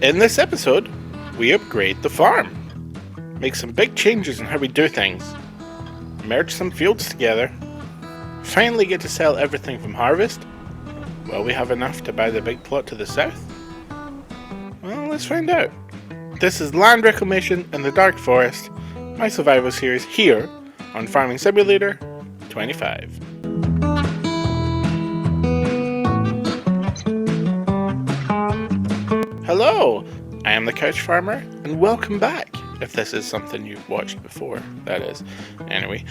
In this episode, we upgrade the farm, make some big changes in how we do things, merge some fields together, finally get to sell everything from harvest. Will we have enough to buy the big plot to the south? Well, let's find out. This is Land Reclamation in the Dark Forest, my survival series here on Farming Simulator 25. Hello, I am the Couch Farmer, and welcome back, if this is something you've watched before, that is. Anyway,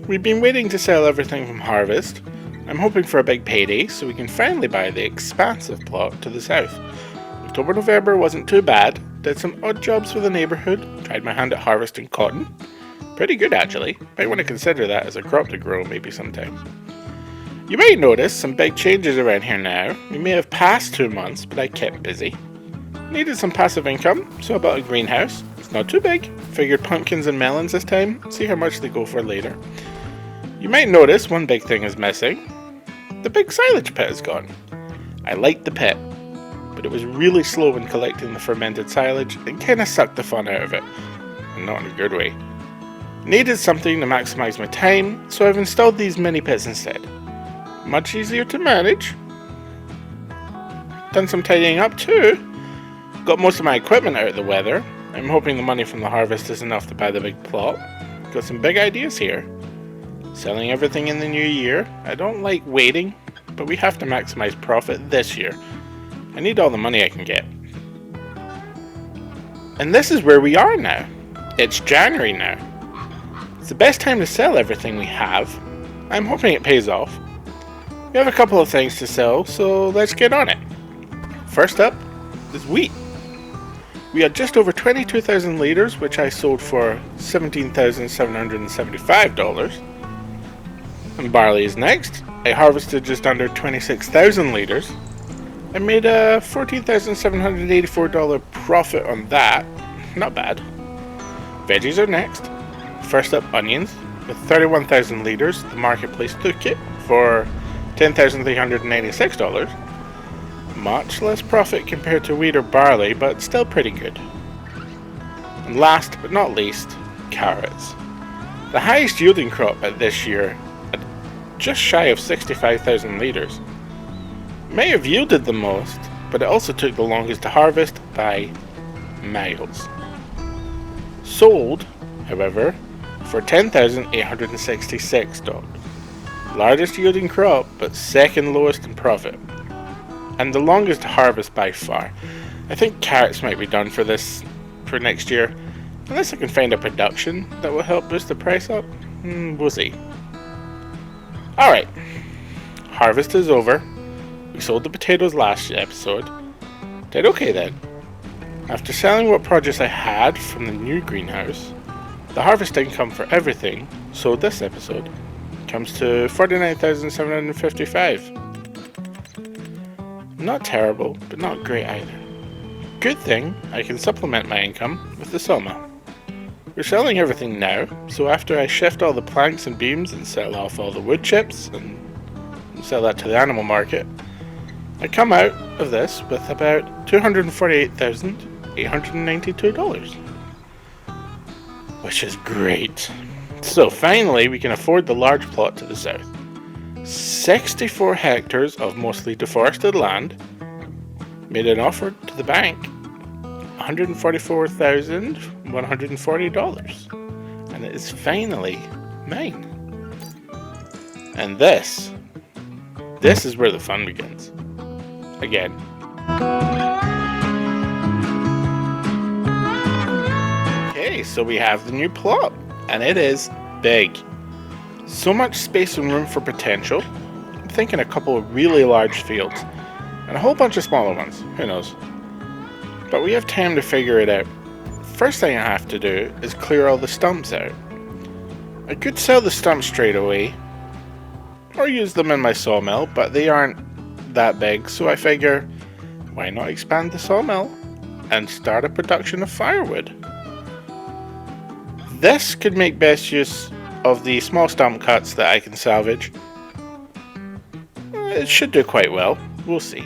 we've been waiting to sell everything from harvest. I'm hoping for a big payday so we can finally buy the expansive plot to the south. October-November wasn't too bad, did some odd jobs for the neighbourhood, tried my hand at harvesting cotton. Pretty good actually, might want to consider that as a crop to grow maybe sometime. You might notice some big changes around here now. We may have passed 2 months, but I kept busy. Needed some passive income, so I bought a greenhouse. It's not too big. Figured pumpkins and melons this time, see how much they go for later. You might notice one big thing is missing. The big silage pit is gone. I liked the pit, but it was really slow in collecting the fermented silage and kinda sucked the fun out of it, and not in a good way. Needed something to maximise my time, so I've installed these mini pits instead. Much easier to manage. Done some tidying up too. Got most of my equipment out of the weather. I'm hoping the money from the harvest is enough to buy the big plot. Got some big ideas here. Selling everything in the new year. I don't like waiting, but we have to maximise profit this year. I need all the money I can get. And this is where we are now. It's January now. It's the best time to sell everything we have. I'm hoping it pays off. We have a couple of things to sell, so let's get on it. First up is wheat. We had just over 22,000 litres, which I sold for $17,775. And barley is next. I harvested just under 26,000 litres. I made a $14,784 profit on that. Not bad. Veggies are next. First up, onions. With 31,000 litres, the marketplace took it for $10,396. Much less profit compared to wheat or barley, but still pretty good. And last but not least, carrots. The highest yielding crop at this year at just shy of 65,000 litres. May have yielded the most, but it also took the longest to harvest by miles. Sold, however, for $10,866. Largest yielding crop, but second lowest in profit. And the longest to harvest by far. I think carrots might be done for next year, unless I can find a production that will help boost the price up. We'll see. Alright, harvest is over. We sold the potatoes last episode. Did okay then. After selling what produce I had from the new greenhouse, the harvest income for everything sold this episode comes to $49,755. Not terrible, but not great either. Good thing I can supplement my income with the sawmill. We're selling everything now, so after I shift all the planks and beams and sell off all the wood chips and sell that to the animal market, I come out of this with about $248,892. Which is great. So finally we can afford the large plot to the south. 64 hectares of mostly deforested land. Made an offer to the bank. $144,140. And it is finally mine. And this is where the fun begins. Again. Okay, so we have the new plot. And it is big. So much space and room for potential. I'm thinking a couple of really large fields. And a whole bunch of smaller ones. Who knows? But we have time to figure it out. First thing I have to do is clear all the stumps out. I could sell the stumps straight away. Or use them in my sawmill, but they aren't that big. So I figure, why not expand the sawmill and start a production of firewood? This could make best use of the small stump cuts that I can salvage. It should do quite well. We'll see.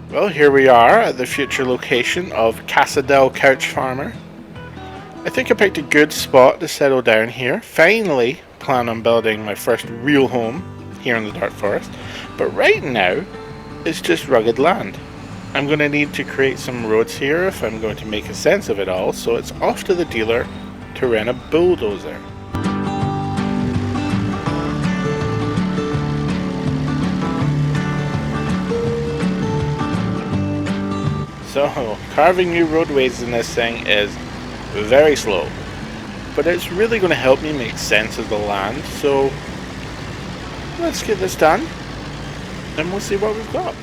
Well, here we are at the future location of Casadel Couch Farmer. I think I picked a good spot to settle down here. Finally plan on building my first real home here in the Dark Forest. But right now, it's just rugged land. I'm going to need to create some roads here if I'm going to make a sense of it all, so it's off to the dealer to rent a bulldozer. So, carving new roadways in this thing is very slow, but it's really going to help me make sense of the land, so let's get this done and we'll see what we've got.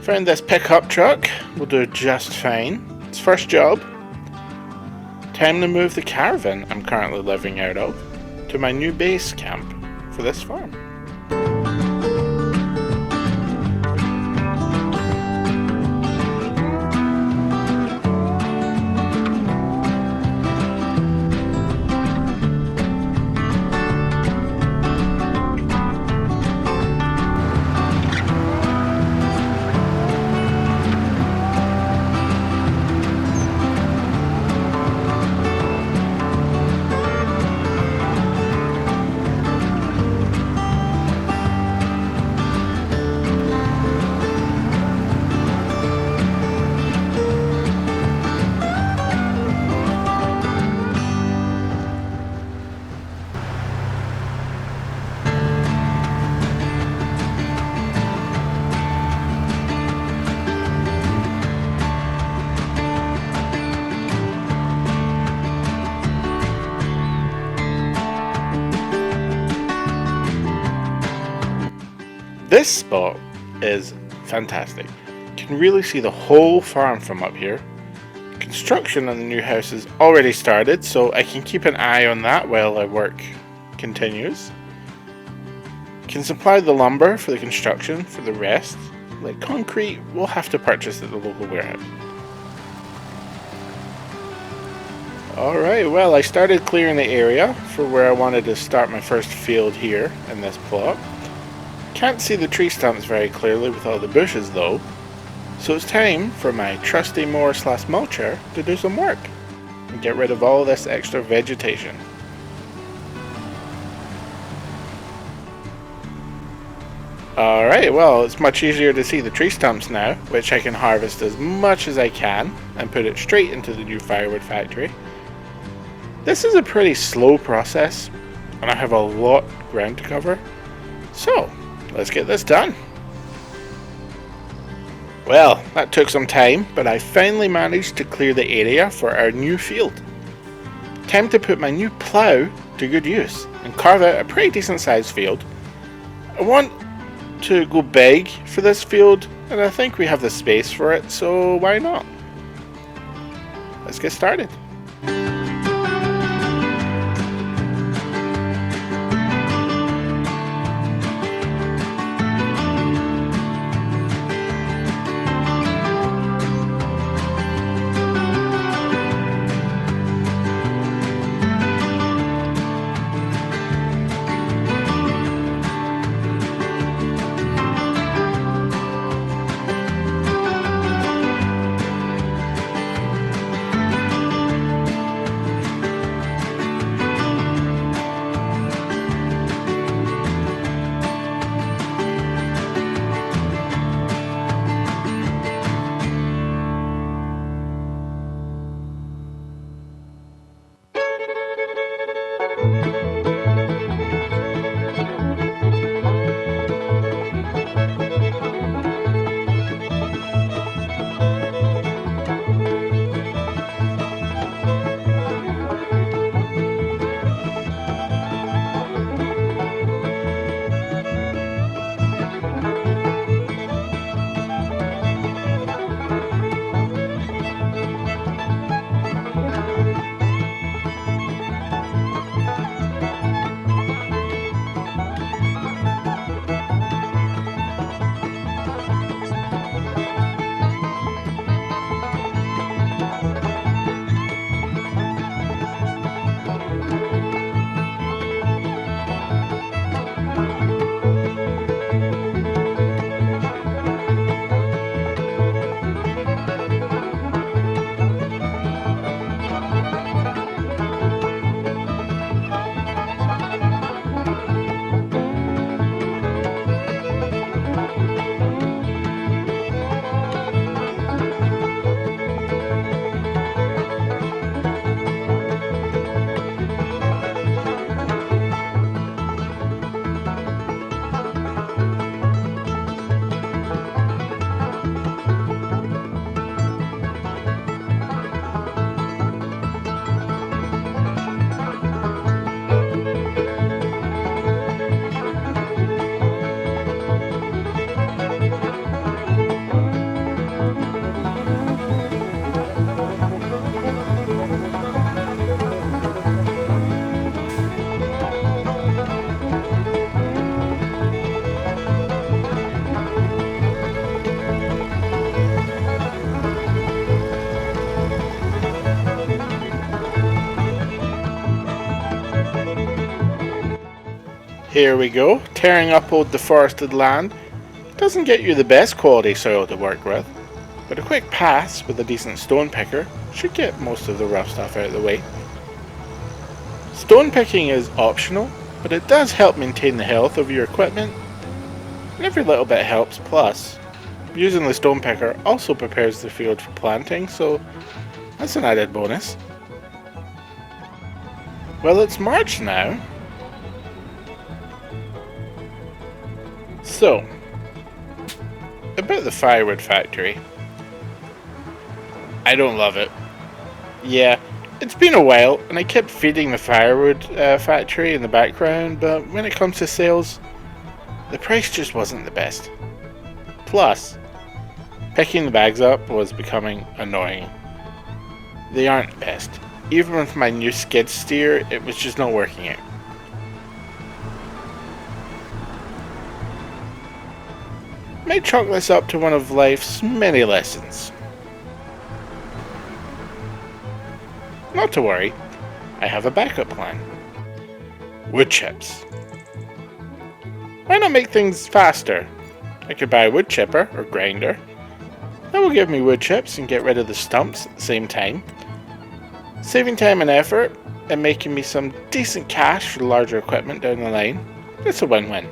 Found this pickup truck will do just fine. It's first job. Time to move the caravan I'm currently living out of to my new base camp for this farm. This spot is fantastic. You can really see the whole farm from up here. Construction on the new house has already started, so I can keep an eye on that while our work continues. Can supply the lumber for the construction. For the rest, like concrete, we'll have to purchase at the local warehouse. Alright, well, I started clearing the area for where I wanted to start my first field here in this plot. Can't see the tree stumps very clearly with all the bushes though, so it's time for my trusty mower / mulcher to do some work and get rid of all this extra vegetation. Alright, well, it's much easier to see the tree stumps now, which I can harvest as much as I can and put it straight into the new firewood factory. This is a pretty slow process. and I have a lot of ground to cover. So, let's get this done. Well, that took some time, but I finally managed to clear the area for our new field. Time to put my new plough to good use and carve out a pretty decent sized field. I want to go big for this field, and I think we have the space for it, so why not? Let's get started. Here we go, tearing up old deforested land. Doesn't get you the best quality soil to work with, but a quick pass with a decent stone picker should get most of the rough stuff out of the way. Stone picking is optional, but it does help maintain the health of your equipment, and every little bit helps. Plus, using the stone picker also prepares the field for planting, so that's an added bonus. Well, it's March now. So, about the firewood factory. I don't love it. Yeah, it's been a while, and I kept feeding the firewood factory in the background, but when it comes to sales, the price just wasn't the best. Plus, picking the bags up was becoming annoying. They aren't the best. Even with my new skid steer, it was just not working out. Might chalk this up to one of life's many lessons. Not to worry, I have a backup plan. Wood chips. Why not make things faster? I could buy a wood chipper or grinder. That will give me wood chips and get rid of the stumps at the same time, saving time and effort and making me some decent cash for larger equipment down the line. It's a win-win.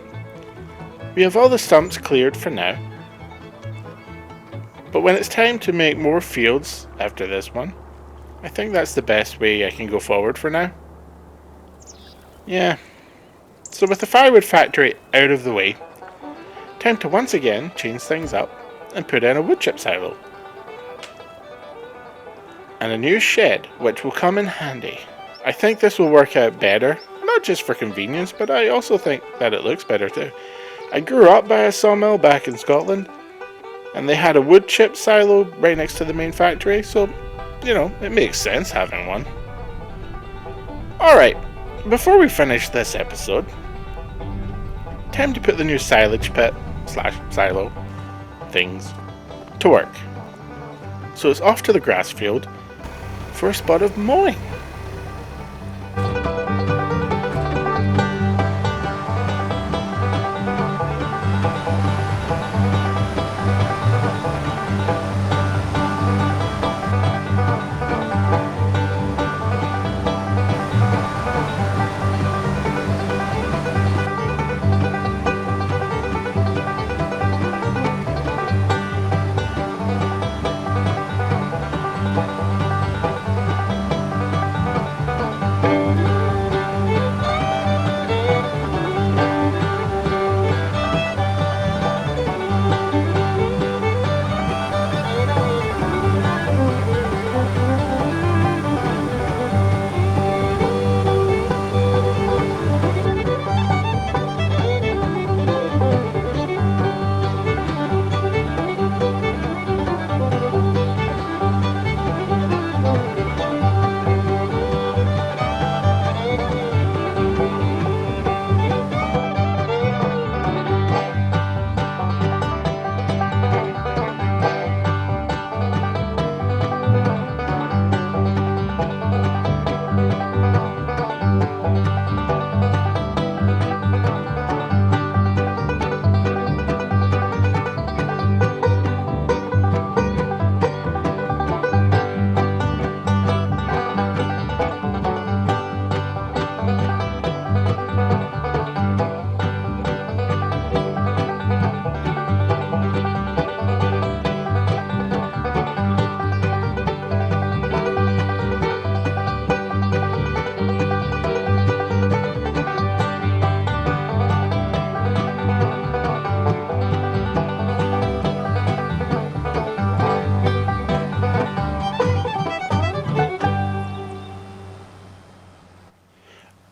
We have all the stumps cleared for now, but when it's time to make more fields after this one, I think that's the best way I can go forward for now. Yeah, So with the firewood factory out of the way, time to once again change things up and put in a wood chip silo. And a new shed, which will come in handy. I think this will work out better, not just for convenience, but I also think that it looks better too. I grew up by a sawmill back in Scotland, and they had a wood chip silo right next to the main factory, so, it makes sense having one. Alright, before we finish this episode, time to put the new silage pit / silo things to work. So it's off to the grass field for a spot of mowing.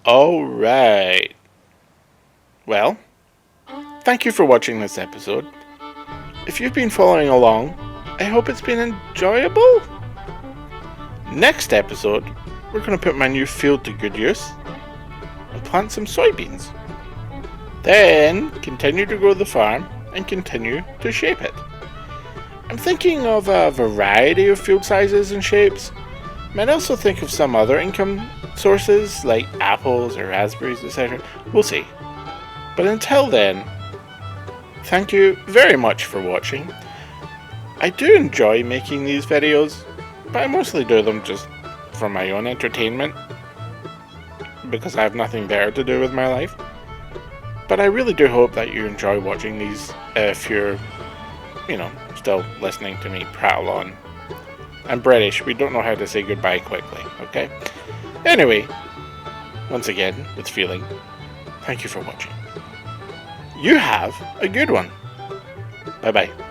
Alright. Well, thank you for watching this episode. If you've been following along, I hope it's been enjoyable. Next episode, we're going to put my new field to good use and plant some soybeans. Then, continue to grow the farm and continue to shape it. I'm thinking of a variety of field sizes and shapes. Might also think of some other income sources like apples or raspberries, etc. We'll see. But until then, thank you very much for watching. I do enjoy making these videos, but I mostly do them just for my own entertainment because I have nothing better to do with my life. But I really do hope that you enjoy watching these if you're, still listening to me prattle on. I'm British, we don't know how to say goodbye quickly, okay? Anyway, once again, with feeling, thank you for watching. You have a good one. Bye bye.